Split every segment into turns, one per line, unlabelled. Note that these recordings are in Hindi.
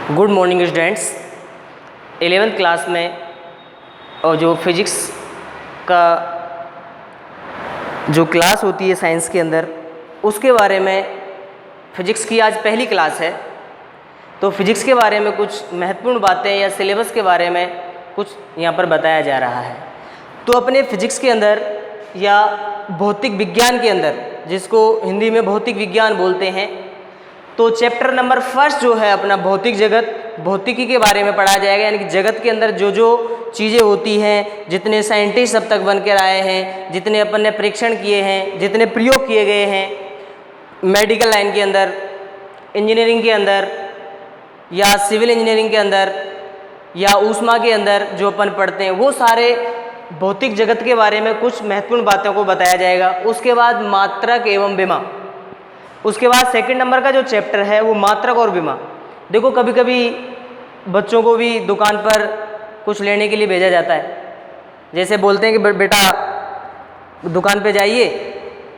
Good morning students. 11th class में और जो फिजिक्स का जो क्लास होती है साइंस के अंदर, उसके बारे में फिजिक्स की आज पहली क्लास है। तो फिजिक्स के बारे में कुछ महत्वपूर्ण बातें या सिलेबस के बारे में कुछ यहाँ पर बताया जा रहा है। तो अपने फिजिक्स के अंदर या भौतिक विज्ञान के अंदर, जिसको हिंदी में भौतिक विज्ञान बोलते हैं, तो चैप्टर नंबर फर्स्ट जो है अपना भौतिक जगत, भौतिकी के बारे में पढ़ा जाएगा। यानी कि जगत के अंदर जो जो चीज़ें होती हैं, जितने साइंटिस्ट अब तक बनकर आए हैं, जितने अपन ने परीक्षण किए हैं, जितने प्रयोग किए गए हैं मेडिकल लाइन के अंदर, इंजीनियरिंग के अंदर या सिविल इंजीनियरिंग के अंदर या ऊष्मा के अंदर जो अपन पढ़ते हैं, वो सारे भौतिक जगत के बारे में कुछ महत्वपूर्ण बातों को बताया जाएगा। उसके बाद मात्रक एवं विमा, उसके बाद सेकंड नंबर का जो चैप्टर है वो मात्रक और विमा। देखो कभी कभी बच्चों को भी दुकान पर कुछ लेने के लिए भेजा जाता है। जैसे बोलते हैं कि बेटा दुकान पे जाइए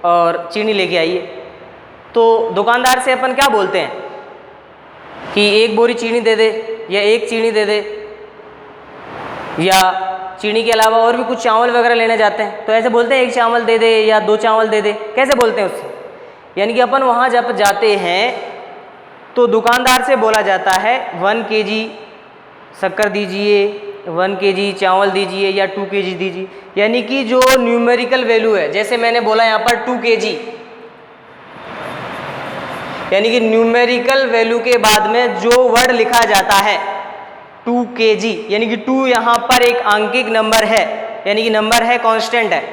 और चीनी लेके आइए, तो दुकानदार से अपन क्या बोलते हैं कि एक बोरी चीनी दे दे या एक चीनी दे दे, या चीनी के अलावा और भी कुछ चावल वगैरह लेने जाते हैं तो ऐसे बोलते हैं एक चावल दे दे या दो चावल दे दे। कैसे बोलते हैं उससे? यानी कि अपन वहाँ जब जाते हैं तो दुकानदार से बोला जाता है 1 kg शक्कर दीजिए, 1 kg चावल दीजिए या 2 kg दीजिए। यानी कि जो न्यूमेरिकल वैल्यू है, जैसे मैंने बोला यहाँ पर 2 kg, यानी कि न्यूमेरिकल वैल्यू के बाद में जो वर्ड लिखा जाता है 2 kg, यानी कि 2 यहाँ पर एक आंकिक नंबर है, यानी कि नंबर है, कांस्टेंट है,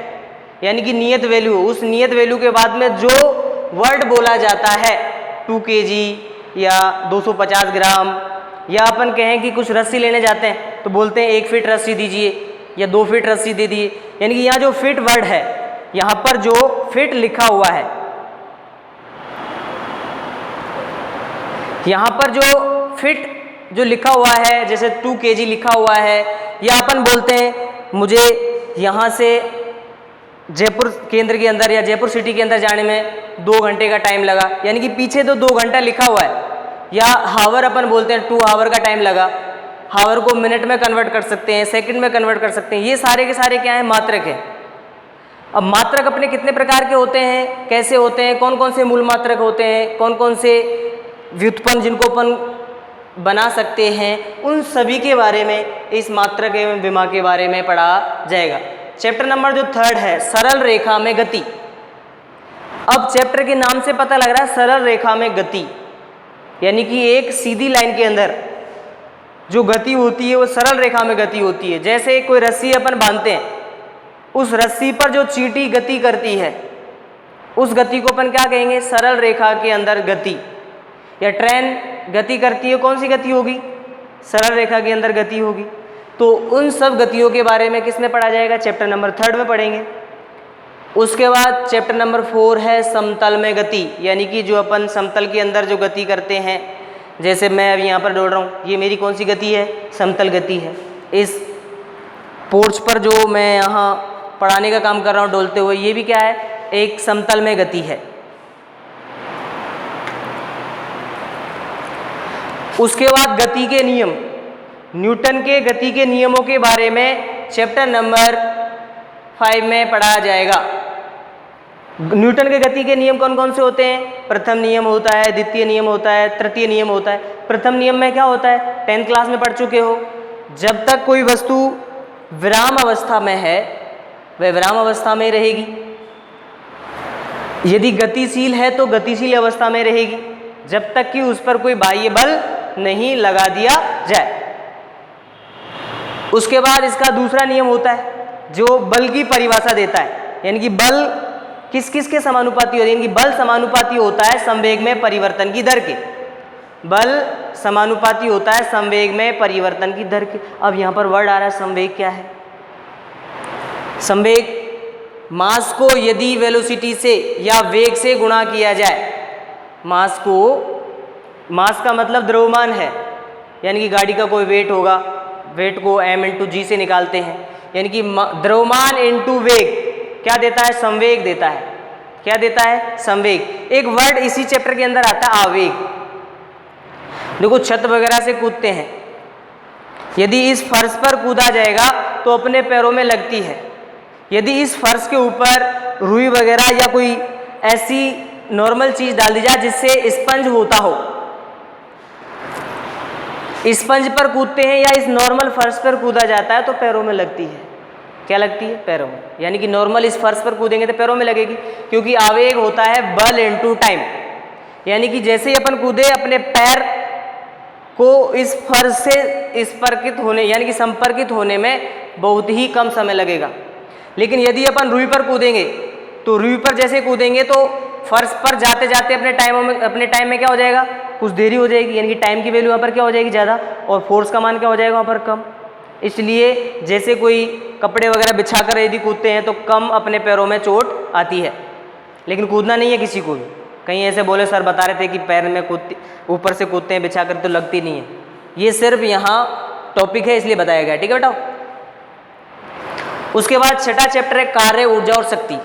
यानी कि नियत वैल्यू। उस नियत वैल्यू के बाद में जो वर्ड बोला जाता है 2 kg या 250 ग्राम, या अपन कहें कि कुछ रस्सी लेने जाते हैं तो बोलते हैं 1 फीट रस्सी दीजिए या 2 फीट रस्सी दे दिए। यानी कि यहाँ जो फिट वर्ड है, यहाँ पर जो फिट लिखा हुआ है, यहाँ पर जो फिट जो लिखा हुआ है, जैसे 2 kg लिखा हुआ है, या अपन बोलते हैं मुझे यहाँ से जयपुर केंद्र के अंदर या जयपुर सिटी के अंदर जाने में 2 घंटे का टाइम लगा, यानी कि पीछे तो 2 घंटा लिखा हुआ है। या हावर अपन बोलते हैं 2 आवर का टाइम लगा, हावर को मिनट में कन्वर्ट कर सकते हैं, सेकंड में कन्वर्ट कर सकते हैं। ये सारे के सारे क्या है? मात्रक है। अब मात्रक अपने कितने प्रकार के होते हैं, कैसे होते हैं, कौन कौन से मूल मात्रक होते हैं, कौन कौन से व्युत्पन्न जिनको अपन बना सकते हैं, उन सभी के बारे में इस मात्रक एवं विमा के बारे में पढ़ा जाएगा। चैप्टर नंबर जो 3rd है सरल रेखा में गति। अब चैप्टर के नाम से पता लग रहा है सरल रेखा में गति, यानी कि एक सीधी लाइन के अंदर जो गति होती है वो सरल रेखा में गति होती है। जैसे कोई रस्सी अपन बांधते हैं, उस रस्सी पर जो चींटी गति करती है, उस गति को अपन क्या कहेंगे? सरल रेखा के अंदर गति। या ट्रेन गति करती है, कौन सी गति होगी? सरल रेखा के अंदर गति होगी। तो उन सब गतियों के बारे में किस में पढ़ा जाएगा? चैप्टर नंबर 3rd में पढ़ेंगे। उसके बाद चैप्टर नंबर 4 है समतल में गति, यानी कि जो अपन समतल के अंदर जो गति करते हैं, जैसे मैं अभी यहाँ पर दौड़ रहा हूँ, ये मेरी कौन सी गति है? समतल गति है। इस पोर्च पर जो मैं यहाँ पढ़ाने का काम कर रहा हूँ डोलते हुए, ये भी क्या है? एक समतल में गति है। उसके बाद गति के नियम, न्यूटन के गति के नियमों के बारे में चैप्टर नंबर 5 में पढ़ा जाएगा। न्यूटन के गति के नियम कौन कौन से होते हैं? प्रथम नियम होता है, द्वितीय नियम होता है, तृतीय नियम होता है। प्रथम नियम में क्या होता है? 10th क्लास में पढ़ चुके हो, जब तक कोई वस्तु विराम अवस्था में है वह विराम अवस्था में रहेगी, यदि गतिशील है तो गतिशील अवस्था में रहेगी, जब तक कि उस पर कोई बाह्य बल नहीं लगा दिया जाए। उसके बाद इसका दूसरा नियम होता है जो बल की परिभाषा देता है, यानी कि बल किस किस के समानुपाती होता है? यानी कि बल समानुपाती होता है संवेग में परिवर्तन की दर के। बल समानुपाती होता है संवेग में परिवर्तन की दर के। अब यहाँ पर वर्ड आ रहा है संवेग। क्या है संवेग? मास को यदि वेलोसिटी से या वेग से गुणा किया जाए, मास को, मास का मतलब द्रव्यमान है, यानी कि गाड़ी का कोई वेट होगा, वेट को m × g से निकालते हैं, यानी कि द्रव्यमान इंटू वेग क्या देता है? संवेग देता है। क्या देता है? संवेग। एक वर्ड इसी चैप्टर के अंदर आता है आवेग। देखो छत वगैरह से कूदते हैं, यदि इस फर्श पर कूदा जाएगा तो अपने पैरों में लगती है। यदि इस फर्श के ऊपर रुई वगैरह या कोई ऐसी नॉर्मल चीज डाल दी जाए जिससे स्पंज होता हो, स्पंज पर कूदते हैं या इस नॉर्मल फर्श पर कूदा जाता है तो पैरों में लगती है। क्या लगती है? पैरों में। यानी कि नॉर्मल इस फर्श पर कूदेंगे तो पैरों में लगेगी, क्योंकि आवेग होता है बल इनटू टाइम। यानी कि जैसे ही अपन कूदे अपने पैर को इस फर्श से स्पर्कित होने यानी कि संपर्कित होने में बहुत ही कम समय लगेगा। लेकिन यदि अपन रुई पर कूदेंगे तो रुई पर जैसे कूदेंगे तो फर्श पर जाते जाते अपने टाइम में क्या हो जाएगा? कुछ देरी हो जाएगी। यानी कि टाइम की वैल्यू वहाँ पर क्या हो जाएगी? ज़्यादा, और फोर्स का मान क्या हो जाएगा वहाँ पर? कम। इसलिए जैसे कोई कपड़े वगैरह बिछा कर यदि कूदते हैं तो कम अपने पैरों में चोट आती है। लेकिन कूदना नहीं है किसी को भी। कहीं ऐसे बोले सर बता रहे थे कि पैर में कूदती ऊपर से कूदते हैं बिछा कर तो लगती नहीं है, ये सिर्फ यहाँ टॉपिक है इसलिए बताया गया। ठीक है बेटा। उसके बाद छठा चैप्टर है कार्य, ऊर्जा और शक्ति।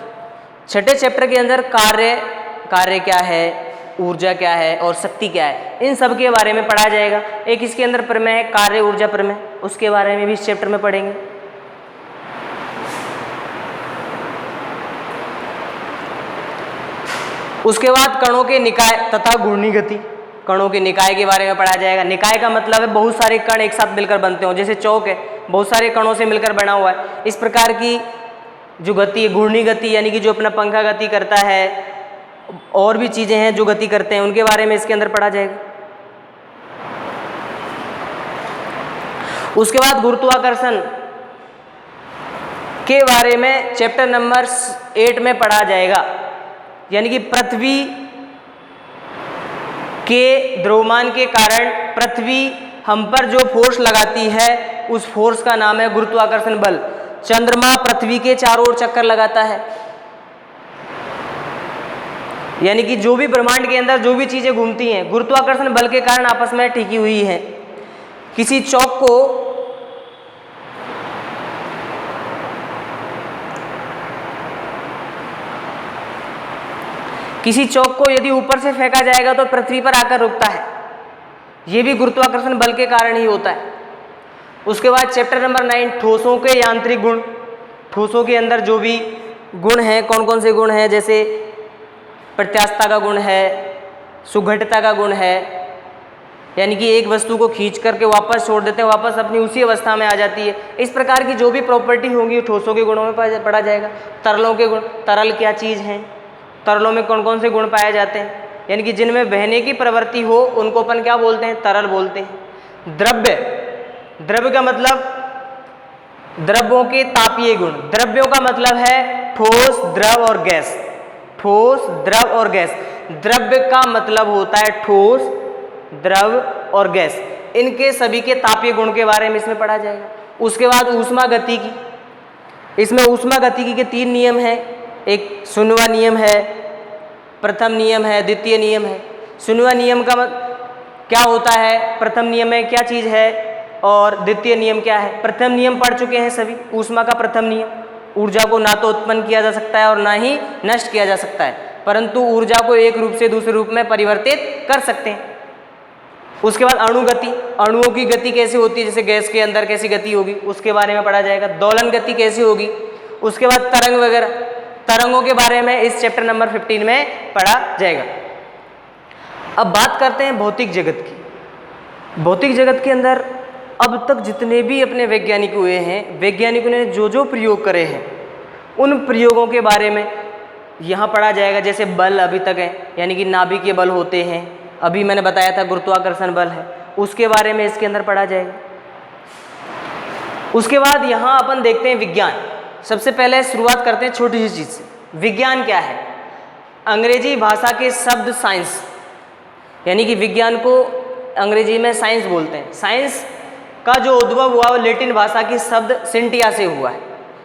छठे चैप्टर के अंदर कार्य क्या है, ऊर्जा क्या है और शक्ति क्या है, इन सब के बारे में पढ़ा जाएगा। एक इसके अंदर प्रमेय है कार्य ऊर्जा प्रमेय, उसके बारे में भी इस चैप्टर में पढ़ेंगे। उसके बाद कणों के निकाय तथा घूर्णी गति, कणों के निकाय के बारे में पढ़ा जाएगा। निकाय का मतलब है बहुत सारे कण एक साथ मिलकर बनते हो, जैसे चौक है बहुत सारे कणों से मिलकर बना हुआ है। इस प्रकार की जो गति है घूर्णी गति, यानी कि जो अपना पंखा गति करता है, और भी चीजें हैं जो गति करते हैं, उनके बारे में इसके अंदर पढ़ा जाएगा। उसके बाद गुरुत्वाकर्षण के बारे में चैप्टर नंबर 8 में पढ़ा जाएगा। यानी कि पृथ्वी के द्रव्यमान के कारण पृथ्वी हम पर जो फोर्स लगाती है उस फोर्स का नाम है गुरुत्वाकर्षण बल। चंद्रमा पृथ्वी के चारों ओर चक्कर लगाता है, यानी कि जो भी ब्रह्मांड के अंदर जो भी चीजें घूमती हैं गुरुत्वाकर्षण बल के कारण आपस में टिकी हुई हैं। किसी चौक को यदि ऊपर से फेंका जाएगा तो पृथ्वी पर आकर रुकता है, यह भी गुरुत्वाकर्षण बल के कारण ही होता है। उसके बाद चैप्टर नंबर 9 ठोसों के यांत्रिक गुण। ठोसों के अंदर जो भी गुण हैं, कौन कौन से गुण हैं, जैसे प्रत्यास्थता का गुण है, सुघटता का गुण है, यानी कि एक वस्तु को खींच करके वापस छोड़ देते हैं, वापस अपनी उसी अवस्था में आ जाती है। इस प्रकार की जो भी प्रॉपर्टी होंगी ठोसों के गुणों में पढ़ा जाएगा। तरलों के गुण, तरल क्या चीज़ है, तरलों में कौन कौन से गुण पाए जाते हैं, यानी कि जिनमें बहने की प्रवृत्ति हो उनको अपन क्या बोलते हैं? तरल बोलते हैं। द्रव्य, द्रव्य का मतलब द्रव्यों के तापीय गुण। द्रव्यों का मतलब है ठोस, द्रव और गैस। ठोस, द्रव और गैस। द्रव्य का मतलब होता है ठोस, द्रव और गैस। इनके सभी के तापीय गुण के बारे में इसमें पढ़ा जाएगा। उसके बाद ऊष्मा गतिकी, इसमें ऊष्मा गतिकी के 3 नियम हैं। एक शून्यवा नियम है, प्रथम नियम है, द्वितीय नियम है। शून्यवा नियम का क्या होता है, प्रथम नियम में क्या चीज़ है और द्वितीय नियम क्या है। प्रथम नियम पढ़ चुके हैं सभी। ऊष्मा का प्रथम नियम, ऊर्जा को ना तो उत्पन्न किया जा सकता है और ना ही नष्ट किया जा सकता है, परंतु ऊर्जा को एक रूप से दूसरे रूप में परिवर्तित कर सकते हैं। उसके बाद अणु गति, अणुओं की गति कैसे होती है, जैसे गैस के अंदर कैसी गति होगी उसके बारे में पढ़ा जाएगा। दोलन गति कैसी होगी। उसके बाद तरंग वगैरह, तरंगों के बारे में इस चैप्टर नंबर 15 में पढ़ा जाएगा। अब बात करते हैं भौतिक जगत की। भौतिक जगत के अंदर अब तक जितने भी अपने वैज्ञानिक हुए हैं, वैज्ञानिकों ने जो जो प्रयोग करे हैं उन प्रयोगों के बारे में यहाँ पढ़ा जाएगा। जैसे बल अभी तक है, यानी कि नाभिकीय बल होते हैं, अभी मैंने बताया था गुरुत्वाकर्षण बल है, उसके बारे में इसके अंदर पढ़ा जाएगा। उसके बाद यहाँ अपन देखते हैं विज्ञान। सबसे पहले शुरुआत करते हैं छोटी सी चीज़ से। विज्ञान क्या है? अंग्रेजी भाषा के शब्द साइंस, यानी कि विज्ञान को अंग्रेजी में साइंस बोलते हैं। साइंस का जो उद्भव हुआ वो लैटिन भाषा की शब्द सिंटिया से हुआ है।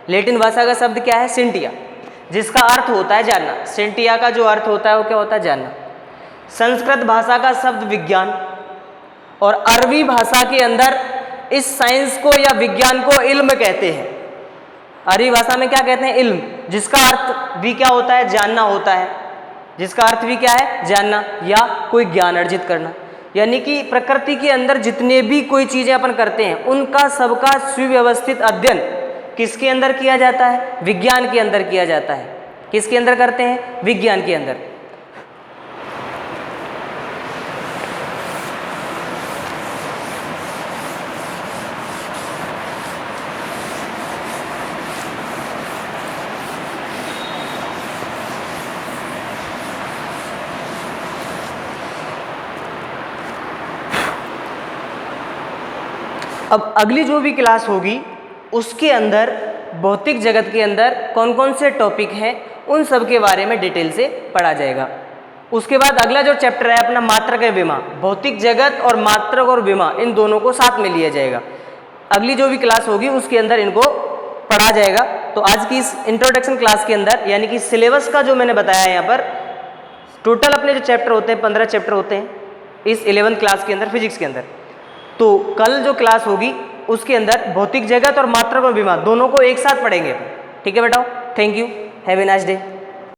लैटिन भाषा का शब्द क्या है? सिंटिया, जिसका अर्थ होता है जानना। सिंटिया का जो अर्थ होता है वो क्या होता है? जानना। संस्कृत भाषा का शब्द विज्ञान, और अरबी भाषा के अंदर इस साइंस को या विज्ञान को इल्म कहते हैं। अरबी भाषा में क्या कहते हैं? इल्म, जिसका अर्थ भी क्या होता है? जानना होता है। जिसका अर्थ भी क्या है? जानना या कोई ज्ञान अर्जित करना। यानी कि प्रकृति के अंदर जितने भी कोई चीज़ें अपन करते हैं उनका सबका सुव्यवस्थित अध्ययन किसके अंदर किया जाता है? विज्ञान के अंदर किया जाता है। किसके अंदर करते हैं? विज्ञान के अंदर। अब अगली जो भी क्लास होगी उसके अंदर भौतिक जगत के अंदर कौन कौन से टॉपिक हैं उन सब के बारे में डिटेल से पढ़ा जाएगा। उसके बाद अगला जो चैप्टर है अपना मात्रक एवं विमा, भौतिक जगत और मात्रक और विमा इन दोनों को साथ में लिया जाएगा। अगली जो भी क्लास होगी उसके अंदर इनको पढ़ा जाएगा। तो आज की इस इंट्रोडक्शन क्लास के अंदर यानी कि सिलेबस का जो मैंने बताया है यहाँ पर टोटल अपने जो चैप्टर होते हैं 15 चैप्टर होते हैं इस 11th क्लास के अंदर फिजिक्स के अंदर। तो कल जो क्लास होगी उसके अंदर भौतिक जगत और मात्रक और विमा दोनों को एक साथ पढ़ेंगे। ठीक है बेटा, thank you, have a nice day.